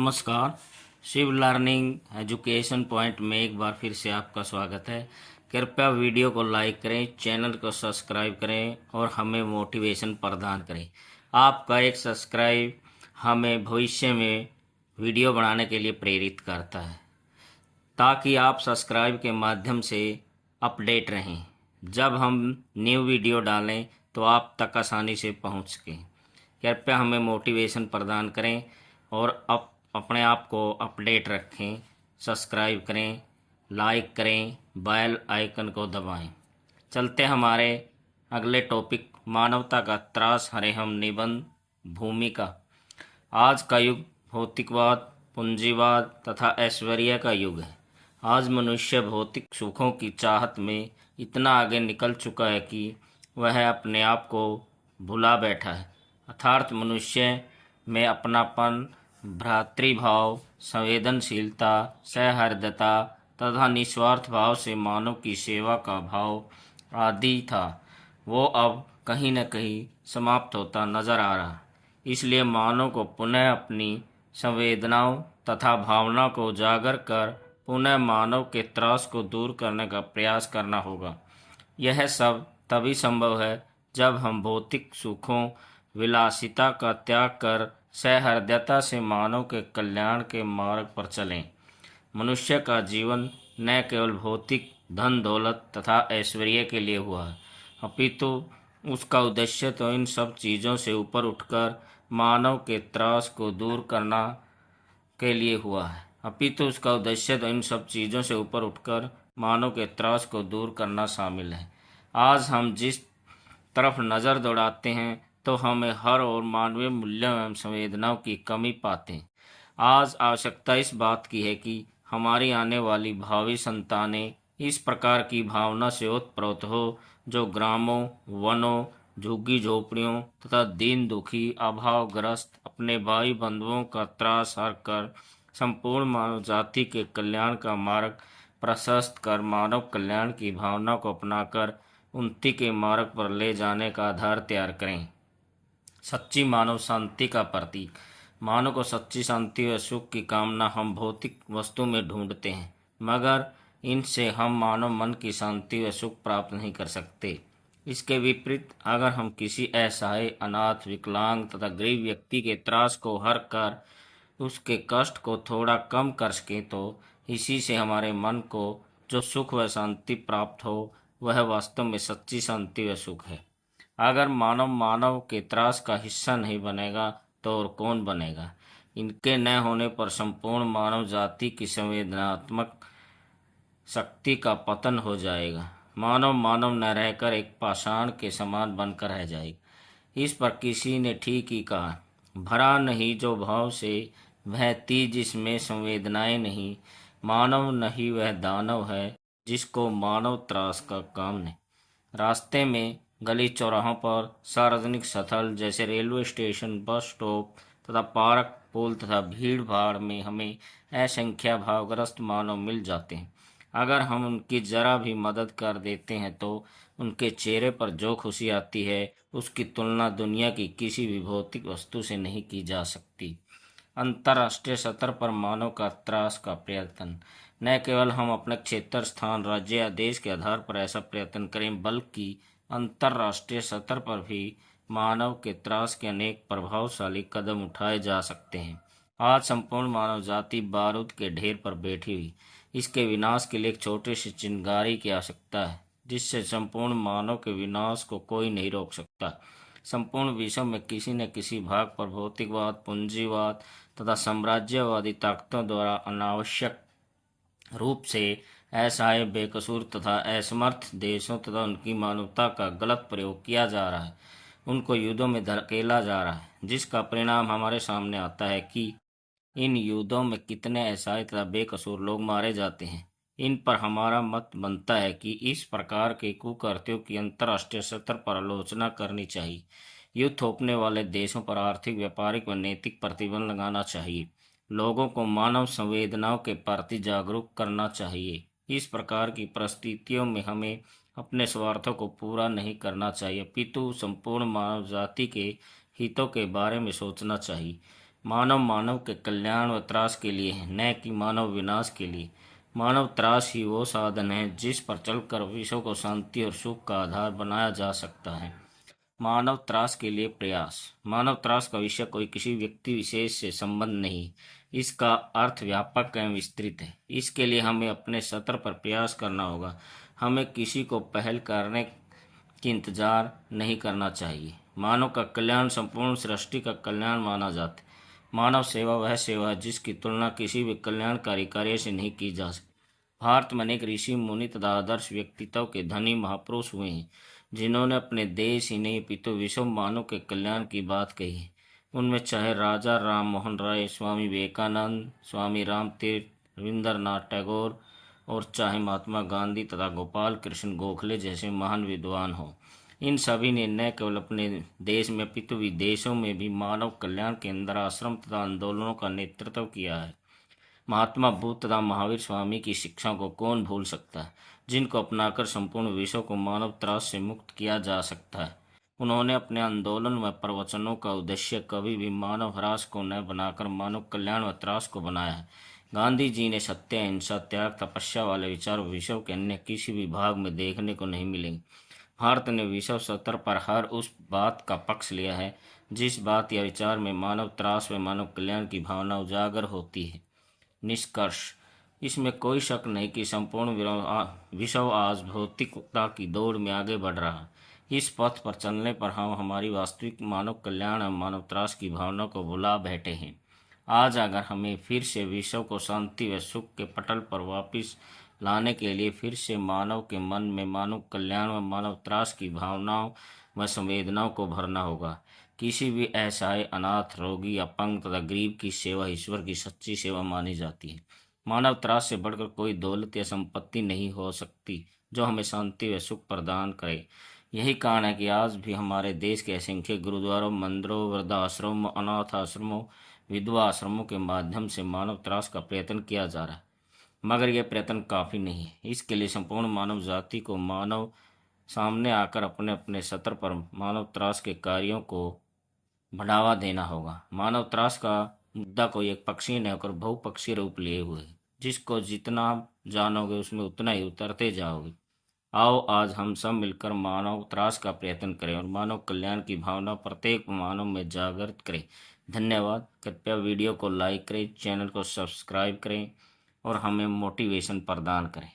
नमस्कार। Shiv learning education point में एक बार फिर से आपका स्वागत है। कृपया वीडियो को लाइक करें, चैनल को सब्सक्राइब करें और हमें मोटिवेशन प्रदान करें। आपका एक सब्सक्राइब हमें भविष्य में वीडियो बनाने के लिए प्रेरित करता है, ताकि आप सब्सक्राइब के माध्यम से अपडेट रहें। जब हम न्यू वीडियो डालें तो आप तक आसानी से पहुंच सकें। कृपया हमें मोटिवेशन प्रदान करें और अपने आप को अपडेट रखें। सब्सक्राइब करें, लाइक करें, बेल आइकन को दबाएं। चलते हमारे अगले टॉपिक, मानवता का त्रास हरे हम निबंध भूमिका। आज का युग भौतिकवाद, पूंजीवाद तथा ऐश्वर्य का युग है। आज मनुष्य भौतिक सुखों की चाहत में इतना आगे निकल चुका है कि वह अपने आप को भुला बैठा है। अर्थात मनुष्य में अपनापन, भ्रातृभाव, संवेदनशीलता, सहृदयता तथा निस्वार्थ भाव से मानव की सेवा का भाव आदि था, वो अब कहीं न कहीं समाप्त होता नजर आ रहा। इसलिए मानव को पुनः अपनी संवेदनाओं तथा भावना को उजागर कर पुनः मानव के त्रास को दूर करने का प्रयास करना होगा। यह सब तभी संभव है जब हम भौतिक सुखों, विलासिता का त्याग कर सहृदयता से मानव के कल्याण के मार्ग पर चलें। मनुष्य का जीवन न केवल भौतिक धन दौलत तथा ऐश्वर्य के लिए हुआ है, अपितु उसका उद्देश्य तो इन सब चीज़ों से ऊपर उठकर मानव के त्रास को दूर करना के लिए हुआ है। अपितु उसका उद्देश्य तो इन सब चीज़ों से ऊपर उठकर मानव के त्रास को दूर करना शामिल है। आज हम जिस तरफ नज़र दौड़ाते हैं तो हमें हर ओर मानवीय मूल्यों एवं संवेदनाओं की कमी पाते हैं। आज आवश्यकता इस बात की है कि हमारी आने वाली भावी संतानें इस प्रकार की भावना से ओतप्रोत हो जो ग्रामों, वनों, झुग्गी झोपड़ियों तथा दीन दुखी, अभावग्रस्त अपने भाई बंधुओं का त्रास हर कर संपूर्ण मानव जाति के कल्याण का मार्ग प्रशस्त कर मानव कल्याण की भावना को अपनाकर उन्नति के मार्ग पर ले जाने का आधार तैयार करें। सच्ची मानव शांति का प्रतीक। मानव को सच्ची शांति व सुख की कामना हम भौतिक वस्तु में ढूंढते हैं, मगर इनसे हम मानव मन की शांति व सुख प्राप्त नहीं कर सकते। इसके विपरीत अगर हम किसी असहाय, अनाथ, विकलांग तथा गरीब व्यक्ति के त्रास को हर कर उसके कष्ट को थोड़ा कम कर सकें तो इसी से हमारे मन को जो सुख व शांति प्राप्त हो वह वास्तव में सच्ची शांति व सुख है। अगर मानव के त्रास का हिस्सा नहीं बनेगा तो और कौन बनेगा। इनके न होने पर संपूर्ण मानव जाति की संवेदनात्मक शक्ति का पतन हो जाएगा। मानव न रहकर एक पाषाण के समान बनकर रह जाएगा। इस पर किसी ने ठीक ही कहा, भरा नहीं जो भाव से वह तीज जिसमें संवेदनाएं नहीं। मानव नहीं वह दानव है जिसको मानव त्रास का काम नहीं। रास्ते में, गली चौराहों पर, सार्वजनिक स्थल जैसे रेलवे स्टेशन, बस स्टॉप तथा पार्क, पुल तथा भीड़ भाड़ में हमें असंख्य भावग्रस्त मानव मिल जाते हैं। अगर हम उनकी जरा भी मदद कर देते हैं तो उनके चेहरे पर जो खुशी आती है उसकी तुलना दुनिया की किसी भी भौतिक वस्तु से नहीं की जा सकती। अंतर्राष्ट्रीय स्तर पर मानव का त्रास का प्रयत्न। न केवल हम अपने क्षेत्र, स्थान, राज्य या देश के आधार पर ऐसा प्रयत्न करें, बल्कि अंतर्राष्ट्रीय स्तर पर भी मानव के त्रास के अनेक प्रभावशाली कदम उठाए जा सकते हैं। आज संपूर्ण मानव जाति बारूद के ढेर पर बैठी हुई। इसके विनाश के लिए एक छोटे से चिंगारी की आवश्यकता है, जिससे संपूर्ण मानव के विनाश को कोई नहीं रोक सकता। संपूर्ण विश्व में किसी न किसी भाग पर भौतिकवाद, पूंजीवाद तथा साम्राज्यवादी ताकतों द्वारा अनावश्यक रूप से असहाय, बेकसूर तथा असमर्थ देशों तथा उनकी मानवता का गलत प्रयोग किया जा रहा है। उनको युद्धों में धकेला जा रहा है, जिसका परिणाम हमारे सामने आता है कि इन युद्धों में कितने असहाय तथा बेकसूर लोग मारे जाते हैं। इन पर हमारा मत बनता है कि इस प्रकार के कुकृत्यों की अंतर्राष्ट्रीय स्तर पर आलोचना करनी चाहिए। युद्ध थोपने वाले देशों पर आर्थिक, व्यापारिक व नैतिक प्रतिबंध लगाना चाहिए। लोगों को मानव संवेदनाओं के प्रति जागरूक करना चाहिए। इस प्रकार की परिस्थितियों में हमें अपने स्वार्थों को पूरा नहीं करना चाहिए, अपितु संपूर्ण मानव जाति के हितों के बारे में सोचना चाहिए। मानव मानव के कल्याण व त्रास के लिए है, न कि मानव विनाश के लिए। मानव त्रास ही वो साधन है जिस पर चलकर विश्व को शांति और सुख का आधार बनाया जा सकता है। मानव त्रास के लिए प्रयास। मानव त्रास का विषय कोई किसी व्यक्ति विशेष से संबंध नहीं, इसका अर्थ व्यापक एवं विस्तृत है। इसके लिए हमें अपने स्तर पर प्रयास करना होगा। हमें किसी को पहल करने की इंतजार नहीं करना चाहिए। मानव का कल्याण संपूर्ण सृष्टि का कल्याण माना जाता है। मानव सेवा वह सेवा है जिसकी तुलना किसी भी कल्याणकारी कार्य से नहीं की जा सकती। भारत में अनेक ऋषि मुनि तथा आदर्श व्यक्तित्व के धनी महापुरुष हुए हैं जिन्होंने अपने देश ही नहीं अपितु विश्व मानव के कल्याण की बात कही है। उनमें चाहे राजा राम मोहन राय, स्वामी विवेकानंद, स्वामी रामतीर्थ, रविंद्रनाथ टैगोर और चाहे महात्मा गांधी तथा गोपाल कृष्ण गोखले जैसे महान विद्वान हों, इन सभी ने न केवल अपने देश में अपितु विदेशों में भी मानव कल्याण के अंदर आश्रम तथा आंदोलनों का नेतृत्व किया है। महात्मा बुद्ध तथा महावीर स्वामी की शिक्षा को कौन भूल सकता है, जिनको अपनाकर संपूर्ण विश्व को मानव त्रास से मुक्त किया जा सकता है। उन्होंने अपने आंदोलन व प्रवचनों का उद्देश्य कभी भी मानव ह्रास को न बनाकर मानव कल्याण व त्रास को बनाया है। गांधी जी ने सत्य, अहिंसा, त्याग, तपस्या वाले विचार विश्व के अन्य किसी भी भाग में देखने को नहीं मिलेंगे। भारत ने विश्व स्तर पर हर उस बात का पक्ष लिया है जिस बात या विचार में मानव त्रास व मानव कल्याण की भावना उजागर होती है। निष्कर्ष, इसमें कोई शक नहीं कि संपूर्ण विश्व आज भौतिकता की दौड़ में आगे बढ़ रहा है। इस पथ पर चलने पर हम हमारी वास्तविक मानव कल्याण और मानव त्रास की भावना को भुला बैठे हैं। आज अगर हमें फिर से विश्व को शांति व सुख के पटल पर वापस लाने के लिए फिर से मानव के मन में मानव कल्याण व मानव त्रास की भावनाओं व संवेदनाओं को भरना होगा। किसी भी असहाय, अनाथ, रोगी, अपंग तथा गरीब की सेवा ईश्वर की सच्ची सेवा मानी जाती है। मानव त्रास से बढ़कर कोई दौलत या संपत्ति नहीं हो सकती जो हमें शांति व सुख प्रदान करे। यही कारण है कि आज भी हमारे देश के असंख्य गुरुद्वारों, मंदिरों, वृद्धाश्रमों, अनाथ आश्रमों, विधवा आश्रमों के माध्यम से मानव त्रास का प्रयत्न किया जा रहा है। मगर यह प्रयत्न काफ़ी नहीं है। इसके लिए संपूर्ण मानव जाति को मानव सामने आकर अपने अपने स्तर पर मानव त्रास के कार्यों को बढ़ावा देना होगा। मानव त्रास का मुद्दा कोई एक पक्षीय न होकर बहुपक्षीय रूप लिए हुए है, जिसको जितना जानोगे उसमें उतना ही उतरते जाओगे। आओ आज हम सब मिलकर मानव त्रास का प्रयत्न करें और मानव कल्याण की भावना प्रत्येक मानव में जागृत करें। धन्यवाद। कृपया वीडियो को लाइक करें, चैनल को सब्सक्राइब करें और हमें मोटिवेशन प्रदान करें।